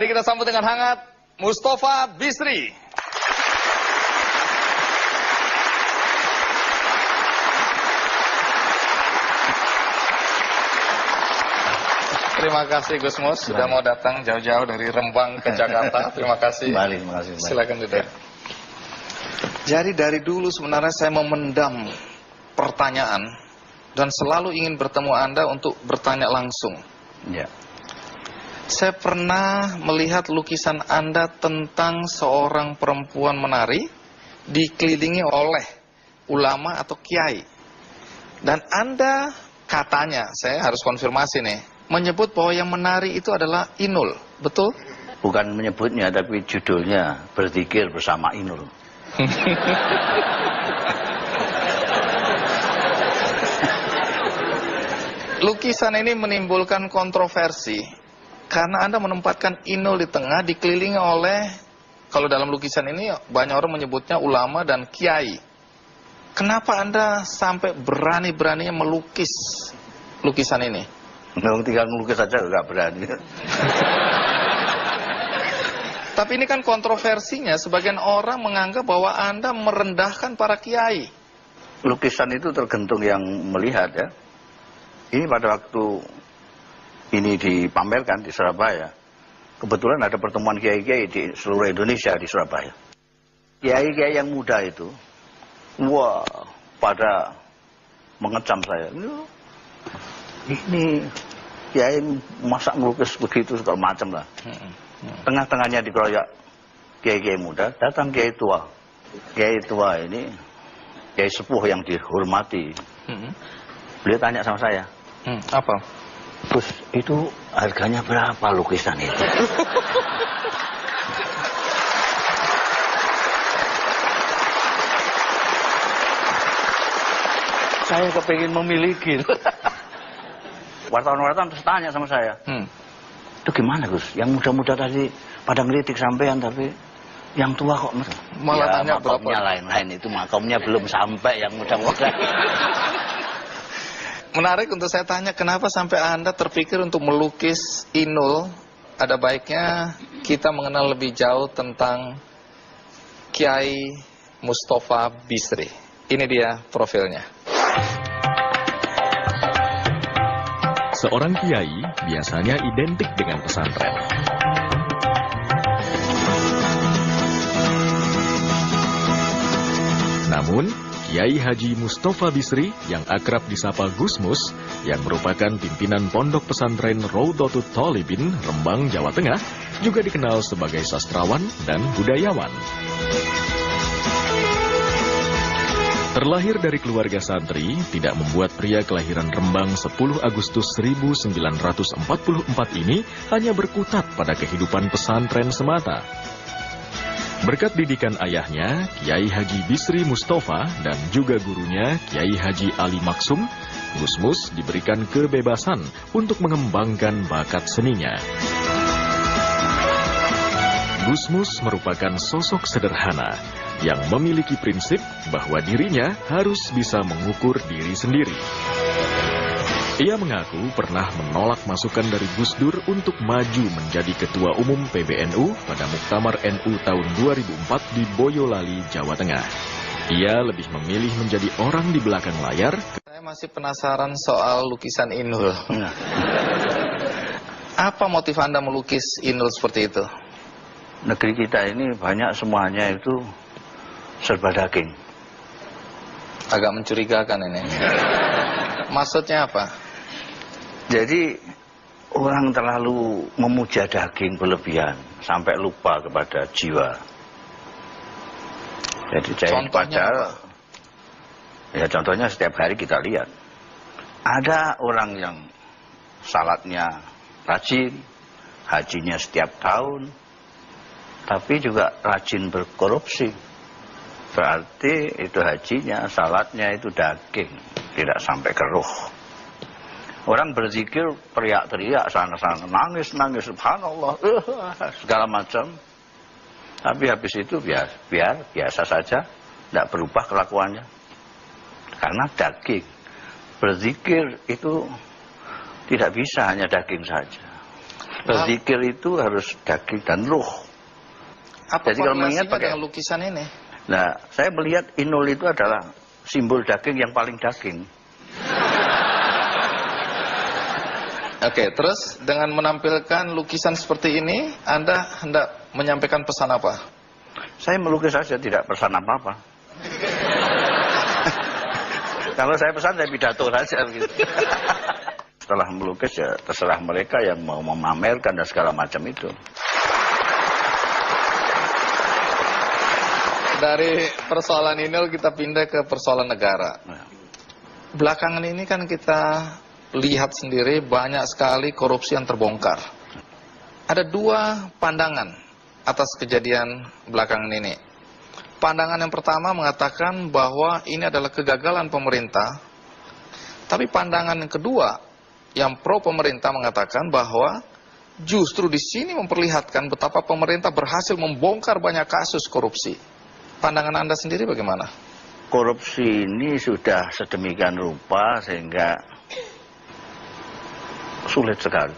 Mari kita sambut dengan hangat Mustafa Bisri. Terima kasih Gus Mus sudah mau datang jauh-jauh dari Rembang ke Jakarta. Terima kasih. Terima kasih. Silakan duduk. Jadi dari dulu sebenarnya saya memendam pertanyaan dan selalu ingin bertemu Anda untuk bertanya langsung. Ya. Saya pernah melihat lukisan Anda tentang seorang perempuan menari dikelilingi oleh ulama atau kiai. Dan Anda katanya, saya harus konfirmasi nih, menyebut bahwa yang menari itu adalah Inul, betul? Bukan menyebutnya, tapi judulnya Berzikir Bersama Inul. Lukisan ini menimbulkan kontroversi karena Anda menempatkan Inul di tengah dikelilingi oleh, kalau dalam lukisan ini banyak orang menyebutnya ulama dan kiai. Kenapa Anda sampai berani-beraninya melukis lukisan ini? Memang tinggal melukis saja nggak berani. Tapi ini kan kontroversinya, sebagian orang menganggap bahwa Anda merendahkan para kiai. Lukisan itu tergantung yang melihat ya. Ini pada waktu ini dipamerkan di Surabaya, kebetulan ada pertemuan kiai-kiai di seluruh Indonesia di Surabaya. Kiai-kiai yang muda itu, wah, pada mengecam saya. Ini kiai masa ngelukis begitu segala macam lah. Tengah-tengahnya dikeroyok kiai-kiai muda, datang kiai tua. Kiai tua ini kiai sepuh yang dihormati. Beliau tanya sama saya, apa? Gus, itu harganya berapa lukisan itu? Saya kepingin memiliki. Wartawan-wartawan terus tanya sama saya, itu gimana Gus? Yang muda-muda tadi pada ngelitik sampean, tapi yang tua kok malah tanya berapa? Makomnya lain-lain, itu makomnya belum sampai yang muda-muda. Menarik untuk saya tanya, kenapa sampai Anda terpikir untuk melukis Inul? Ada baiknya kita mengenal lebih jauh tentang Kiai Mustafa Bisri. Ini dia profilnya. Seorang kiai biasanya identik dengan pesantren. Namun, Kiai Haji Mustafa Bisri yang akrab disapa Gus Mus, yang merupakan pimpinan pondok pesantren Raudhatut Thalibin, Rembang, Jawa Tengah, juga dikenal sebagai sastrawan dan budayawan. Terlahir dari keluarga santri, tidak membuat pria kelahiran Rembang 10 Agustus 1944 ini hanya berkutat pada kehidupan pesantren semata. Berkat didikan ayahnya, Kiai Haji Bisri Mustafa, dan juga gurunya, Kiai Haji Ali Maksum, Gus Mus diberikan kebebasan untuk mengembangkan bakat seninya. Gus Mus merupakan sosok sederhana yang memiliki prinsip bahwa dirinya harus bisa mengukur diri sendiri. Ia mengaku pernah menolak masukan dari Gus Dur untuk maju menjadi Ketua Umum PBNU pada Muktamar NU tahun 2004 di Boyolali, Jawa Tengah. Ia lebih memilih menjadi orang di belakang layar. Saya masih penasaran soal lukisan Inul. Apa motif Anda melukis Inul seperti itu? Negeri kita ini banyak semuanya itu serba daging. Agak mencurigakan ini. Maksudnya apa? Jadi orang terlalu memuja daging berlebihan sampai lupa kepada jiwa. Jadi contohnya ya contohnya setiap hari kita lihat ada orang yang salatnya rajin, hajinya setiap tahun, tapi juga rajin berkorupsi. Berarti itu hajinya, salatnya itu daging, tidak sampai ke ruh. Orang berzikir teriak-teriak sana-sana, nangis-nangis, subhanallah, segala macam. Tapi habis itu biasa saja, tidak berubah kelakuannya. Karena daging. Berzikir itu tidak bisa hanya daging saja. Berzikir itu harus daging dan ruh. Apa Jadi kalau mengingat korelasinya pakai- dengan lukisan ini? Nah, saya melihat Inul itu adalah simbol daging yang paling daging. Oke, terus dengan menampilkan lukisan seperti ini, Anda hendak menyampaikan pesan apa? Saya melukis saja, tidak pesan apa-apa. Kalau saya pesan, saya pidato saja. Gitu. Setelah melukis ya terserah mereka yang mau memamerkan dan segala macam itu. Dari persoalan Inul kita pindah ke persoalan negara. Nah, Belakangan ini kan kita lihat sendiri banyak sekali korupsi yang terbongkar. Ada dua pandangan atas kejadian belakangan ini. Pandangan yang pertama mengatakan bahwa ini adalah kegagalan pemerintah. Tapi pandangan yang kedua yang pro pemerintah mengatakan bahwa justru di sini memperlihatkan betapa pemerintah berhasil membongkar banyak kasus korupsi. Pandangan Anda sendiri bagaimana? korupsi ini sudah sedemikian rupa sehingga sulit sekali.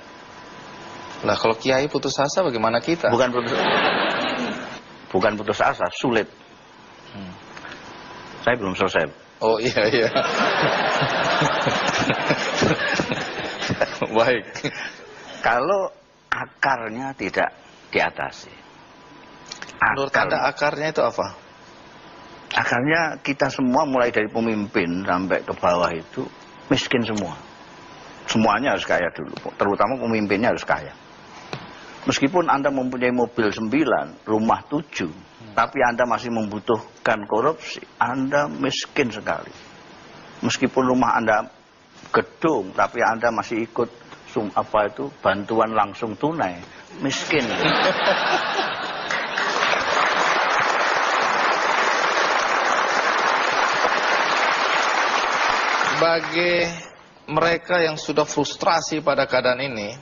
Lah kalau kiai putus asa bagaimana kita? Bukan putus asa, sulit. Saya belum selesai. Oh iya iya. Baik. Kalau akarnya tidak diatasi. Menurut Anda akarnya itu apa? Akarnya kita semua mulai dari pemimpin sampai ke bawah itu miskin semua. Semuanya harus kaya dulu, terutama pemimpinnya harus kaya. Meskipun Anda mempunyai mobil 9, rumah 7, tapi Anda masih membutuhkan korupsi, Anda miskin sekali. Meskipun rumah Anda gedung, tapi Anda masih ikut bantuan langsung tunai, miskin. Bagi mereka yang sudah frustrasi pada keadaan ini,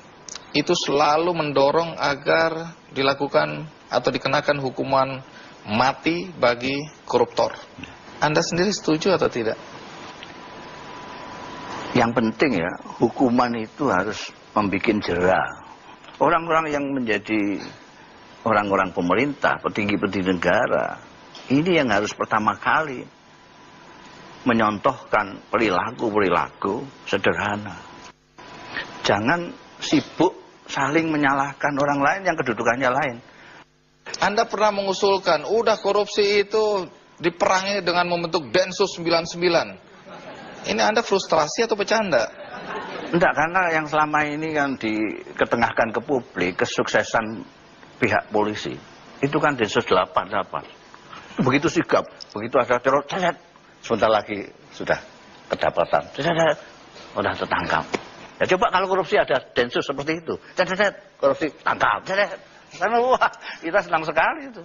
itu selalu mendorong agar dilakukan atau dikenakan hukuman mati bagi koruptor. Anda sendiri setuju atau tidak? Yang penting ya, hukuman itu harus membuat jera. Orang-orang yang menjadi orang-orang pemerintah, petinggi-petinggi negara, ini yang harus pertama kali menyontohkan perilaku-perilaku sederhana. Jangan sibuk saling menyalahkan orang lain yang kedudukannya lain. Anda pernah mengusulkan, udah korupsi itu diperangi dengan membentuk Densus 99. Ini Anda frustrasi atau bercanda? Enggak, karena yang selama ini kan diketengahkan ke publik, kesuksesan pihak polisi. Itu kan Densus 88. Begitu sigap, begitu ada teror, sebentar lagi sudah kedapatan, sudah tertangkap. Ya coba kalau korupsi ada Densus seperti itu, korupsi tangkap, karena wah kita senang sekali itu.